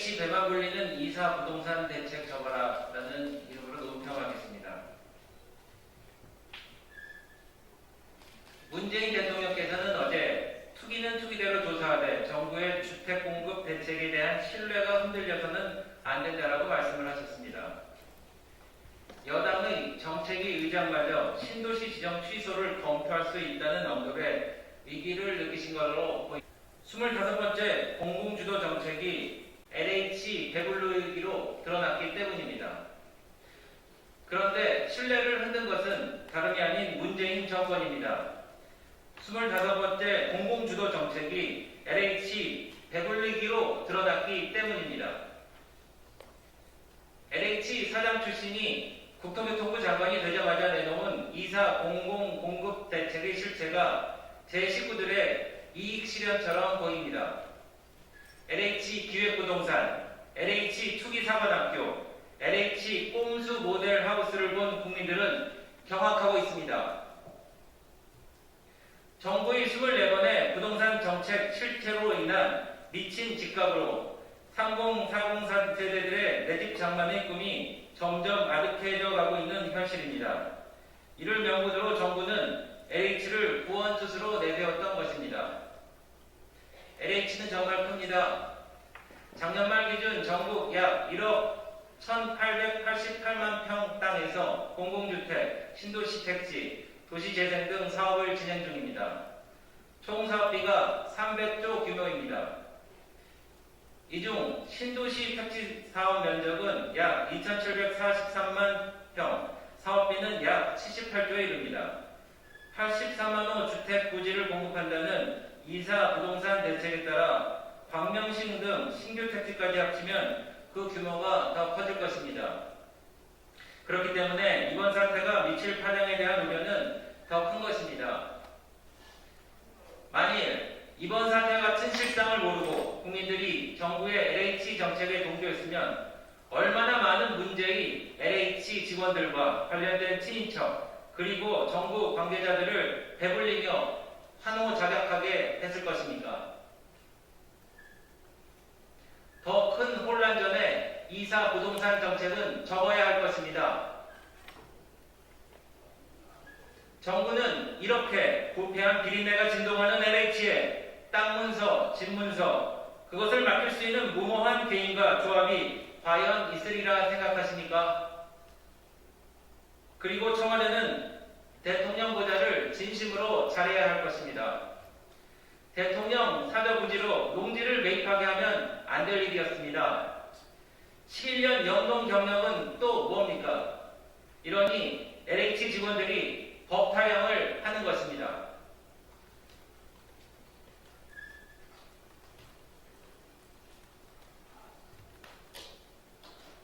LH 배만 굴리는 이사 부동산 대책 접어라라는 이름으로 논평하겠습니다. 문재인 대통령께서는 어제 투기는 투기대로 조사하되 정부의 주택 공급 대책에 대한 신뢰가 흔들려서는 안 된다라고 말씀을 하셨습니다. 여당의 정책위 의장마저 신도시 지정 취소를 검토할 수 있다는 언급에 위기를 느끼신 걸로 보입니다. 25번째 공공주도 정책이 LH 배불르기로 드러났기 때문입니다. 그런데 신뢰를 흔든 것은 다름이 아닌 문재인 정권입니다. 25번째 공공주도 정책이 LH 배불리기로 드러났기 때문입니다. LH 사장 출신이 국토교통부 장관이 되자마자 내놓은 이사 공공공급 대책의 실체가 제 식구들의 이익 실현처럼 보입니다. LH 기획부동산, LH 투기사관학교, LH 꼼수 모델 하우스를 본 국민들은 경악하고 있습니다. 정부의 24번의 부동산 정책 실체로 인한 미친 집값으로 30, 40 세대들의 내 집 장만의 꿈이 점점 아득해져 가고 있는 현실입니다. 이를 명분으로 정부는 LH를 구원투수로 내세웠던 것입니다. LH는 정말 큽니다. 작년 말 기준 전국 약 1억 1888만 평 땅에서 공공주택, 신도시 택지, 도시재생 등 사업을 진행 중입니다. 총 사업비가 300조 규모입니다. 이 중 신도시 택지 사업 면적은 약 2743만 평, 사업비는 약 78조에 이릅니다. 84만 호 주택 부지를 공급한다는 이사 부동산 대책에 따라 광명시 등 신규 택지까지 합치면 그 규모가 더 커질 것입니다. 그렇기 때문에 이번 사태가 미칠 파장에 대한 우려는 더 큰 것입니다. 만일 이번 사태 같은 실상을 모르고 국민들이 정부의 LH 정책에 동조했으면 얼마나 많은 문제의 LH 직원들과 관련된 친인척 그리고 정부 관계자들을 배불리며 환호작약하게 했을 것입니까? 더 큰 혼란 전에 이사 부동산 정책은 접어야 할 것입니다. 정부는 이렇게 부패한 비린내가 진동하는 LH에 땅 문서, 집 문서, 그것을 맡길 수 있는 무모한 개인과 조합이 과연 있으리라 생각하십니까? 그리고 청와대는 대통령 보좌를 진심으로 잘해야 할 것입니다. 대통령 사저부지로 농지를 매입하게 하면 안 될 일이었습니다. 11년 연봉 경력은 또 뭡니까? 이러니 LH 직원들이 법 타령을 하는 것입니다.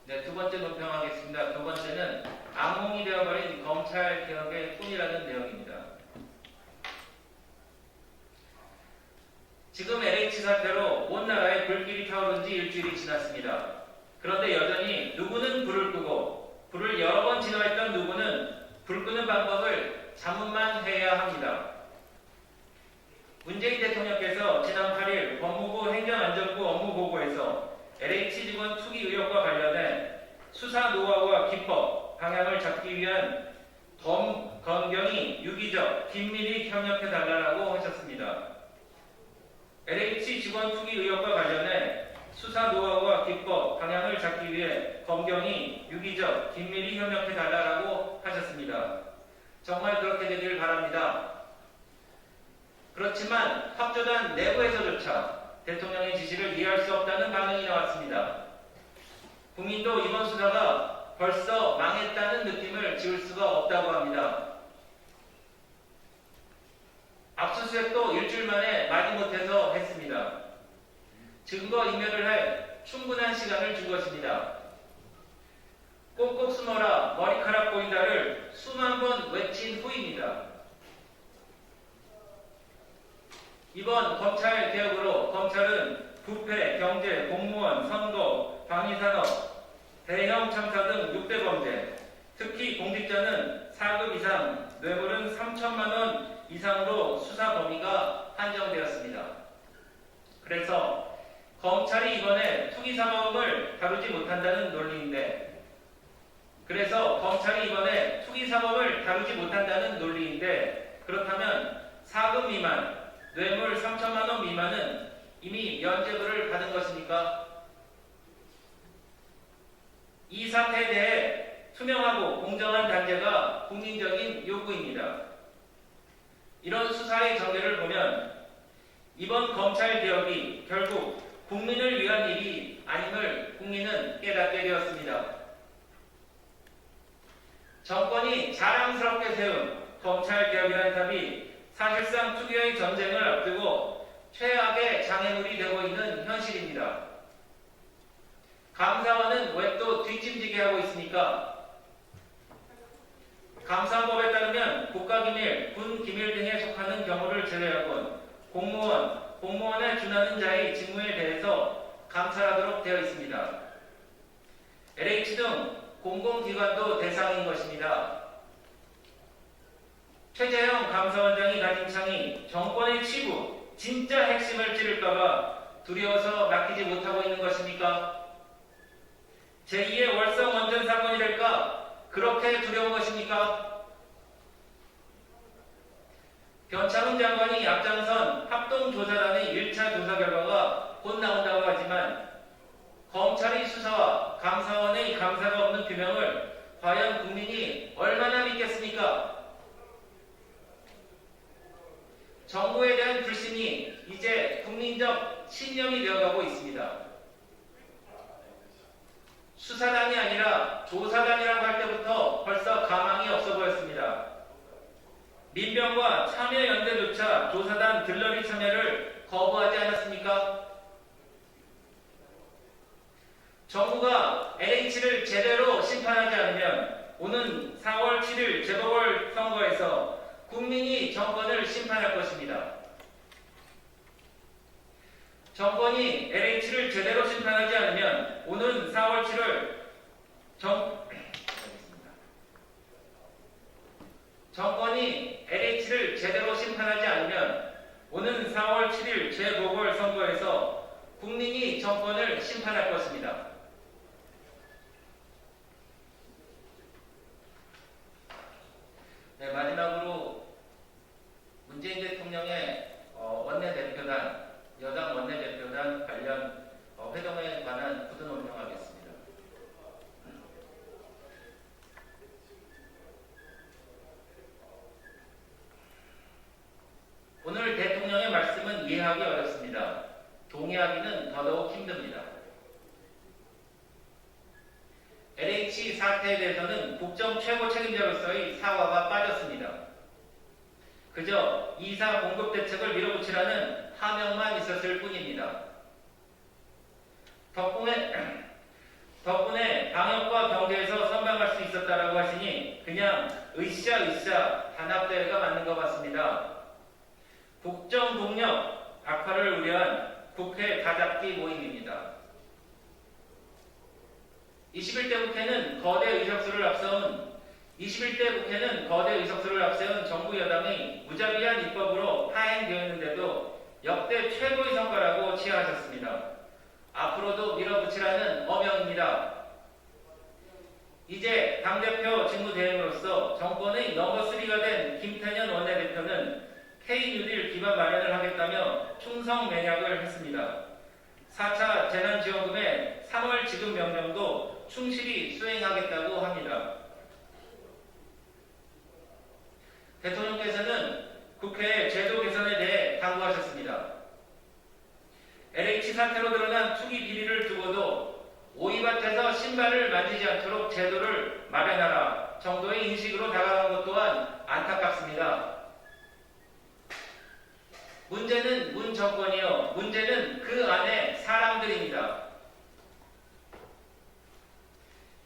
네, 두 번째 논평하겠습니다. 두 번째는 악몽이 되어버린 검찰 개혁의 꿈이라는 내용입니다. 지금 LH 사태로 온 나라에 불길이 타오른 지 일주일이 지났습니다. 그런데 여전히 누구는 불을 끄고 불을 여러 번 진화했던 누구는 불 끄는 방법을 자문만 해야 합니다. 문재인 대통령께서 지난 8일 법무부 행정안전부 업무보고에서 LH 직원 투기 의혹과 관련해 수사 노하우와 기법, 방향을 잡기 위한 검경이 유기적, 긴밀히 협력해달라고 하셨습니다. LH 직원 투기 의혹과 관련해 수사 노하우와 기법, 방향을 잡기 위해 검경이 유기적, 긴밀히 협력해달라고 하셨습니다. 정말 그렇게 되길 바랍니다. 그렇지만 확조단 내부에서조차 대통령의 지시를 이해할 수 없다는 반응이 나왔습니다. 국민도 이번 수사가 벌써 망했다는 느낌을 지울 수가 없다고 합니다. 압수수색도 일주일 만에 마지못해서 했습니다. 증거인멸을 할 충분한 시간을 준 것입니다. 꼭꼭 숨어라 머리카락 보인다를 수만 번 외친 후입니다. 이번 검찰 개혁으로 검찰은 부패, 경제, 공무원, 선거, 방위산업, 대형 참사 등 6대 범죄, 특히 공직자는 4급 이상, 뇌물은 3천만 원 이상으로 수사 범위가 한정되었습니다. 그래서 검찰이 이번에 투기사법은 다루지 못한다는 논리인데, 그래서 검찰이 이번에 투기사법을 다루지 못한다는 논리인데, 그렇다면 4급 미만, 뇌물 3천만 원 미만은 이미 면죄부를 받은 것입니까? 이 사태에 대해 투명하고 공정한 단죄가 국민적인 요구입니다. 이런 수사의 전개를 보면 이번 검찰개혁이 결국 국민을 위한 일이 아님을 국민은 깨닫게 되었습니다. 정권이 자랑스럽게 세운 검찰개혁이라는 답이 사실상 투기의 전쟁을 앞두고 최악의 장애물이 되고 있는 현실입니다. 감사원은 왜 또 뒷짐지게 하고 있습니까? 감사법에 따르면 국가기밀, 군기밀 등에 속하는 경우를 제외하곤 공무원에 준하는 자의 직무에 대해서 감찰하도록 되어 있습니다. LH 등 공공기관도 대상인 것입니다. 최재형 감사원장이 가진 창이 정권의 치부, 진짜 핵심을 찌를까봐 두려워서 맡기지 못하고 있는 것입니까? 제2의 월성 원전 사건이 될까? 그렇게 두려운 것입니까? 변창흠 장관이 앞장선 합동조사단의 1차 조사 결과가 곧 나온다고 하지만 검찰의 수사와 감사원의 감사가 없는 규명을 과연 국민이 얼마나 믿겠습니까? 정부에 대한 불신이 이제 국민적 신념이 되어가고 있습니다. 수사단이 아니라 조사단이라고 할 때부터 벌써 가망이 없어 보였습니다. 민병과 참여연대조차 조사단 들러리 참여를 거부하지 않았습니까? 정부가 LH를 제대로 심판하지 않으면 오는 4월 7일 재보궐선거에서 국민이 정권을 심판할 것입니다. 정권이 LH를 제대로 심판하지 않으면 오는 4월 7일 정권이 LH를 제대로 심판하지 않으면 오는 4월 7일 재보궐선거에서 국민이 정권을 심판할 것입니다. 네, 마지막으로 문재인 대통령의 원내대표단, 여당 원내대표단 관련 회동에 관한 구든 논평하겠습니다. 오늘 대통령의 말씀은 이해하기 어렵습니다. 동의하기는 더더욱 힘듭니다. LH 사태에 대해서는 국정 최고 책임자로서의 사과가 빠졌습니다. 그저 이사 공급 대책을 밀어붙이라는 하명만 있었을 뿐입니다. 덕분에 방역과 경제에서 선방할 수 있었다라고 하시니 그냥 으쌰 단합대회가 맞는 것 같습니다. 국정 동력 악화를 우려한 국회 다잡기 모임입니다. 21대 국회는 거대 의석수를 앞세운 정부 여당의 무자비한 입법으로 파행되었는데도 역대 최고의 성과라고 치하하셨습니다. 앞으로도 밀어붙이라는 어명입니다. 이제 당대표 직무대행으로서 정권의 넘버3가 된 김태년 원내대표는 K뉴딜 기반 마련을 하겠다며 충성 맹약을 했습니다. 4차 재난지원금의 3월 지급 명령도 충실히 수행하겠다고 합니다. 대통령께서는 국회의 제도 개선에 대해 당부하셨습니다. LH 사태로 드러난 투기 비리를 두고도 오이밭에서 신발을 만지지 않도록 제도를 마련하라 정도의 인식으로 다가간 것 또한 안타깝습니다. 문제는 문 정권이요. 문제는 그 안에 사람들입니다.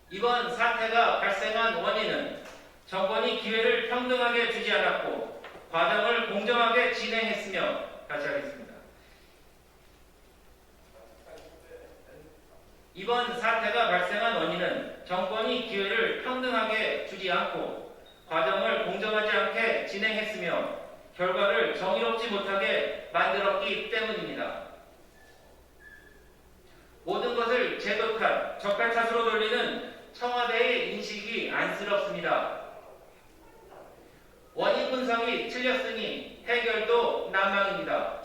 이번 사태가 발생한 원인은 정권이 기회를 평등하게 주지 않았고 과정을 공정하게 진행했으며, 다시 하겠습니다. 이번 사태가 발생한 원인은 정권이 기회를 평등하게 주지 않고 과정을 공정하지 않게 진행했으며 결과를 정의롭지 못하게 만들었기 때문입니다. 모든 것을 제도 탓, 적폐 탓으로 돌리는 청와대의 인식이 안쓰럽습니다. 원인 분석이 틀렸으니 해결도 난망입니다.